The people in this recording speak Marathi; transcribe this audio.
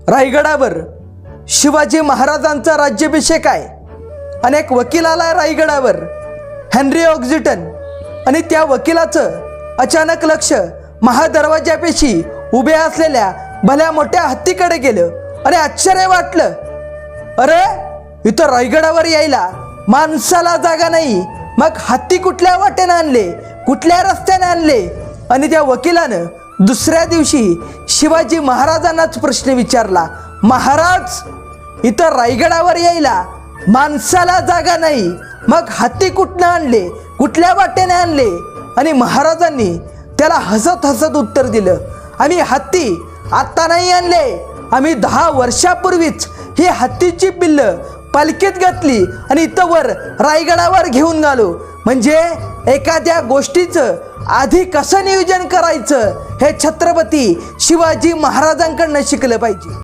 रायगडावर शिवाजी महाराजांचा राज्याभिषेक आहे. अनेक वकील आला रायगडावर, हेनरी ऑक्झिटन, आणि त्या वकिलाचं अचानक लक्ष महादरवाजापाशी उभे असलेल्या भल्या मोठ्या हत्तीकडे गेलं आणि आश्चर्य वाटलं. अरे, इथं रायगडावर यायला माणसाला जागा नाही, मग हत्ती कुठल्या वाटेनं आणले, कुठल्या रस्त्याने आणले? आणि त्या वकिलानं दुसऱ्या दिवशी शिवाजी महाराजांनाच प्रश्न विचारला, महाराज, इथं रायगडावर यायला माणसाला जागा नाही, मग हत्ती कुठनं आणले, कुठल्या वाटेने आणले? आणि महाराजांनी त्याला हसत हसत उत्तर दिलं, आम्ही हत्ती आत्ता नाही आणले, आम्ही 10 वर्षापूर्वीच ही हत्तीची पिल्लं पालखीत घातली आणि इथं वर रायगडावर घेऊन आलो. म्हणजे एखाद्या गोष्टीचं आधी कसं नियोजन करायचं हे छत्रपती शिवाजी महाराजांकडनं शिकलं पाहिजे.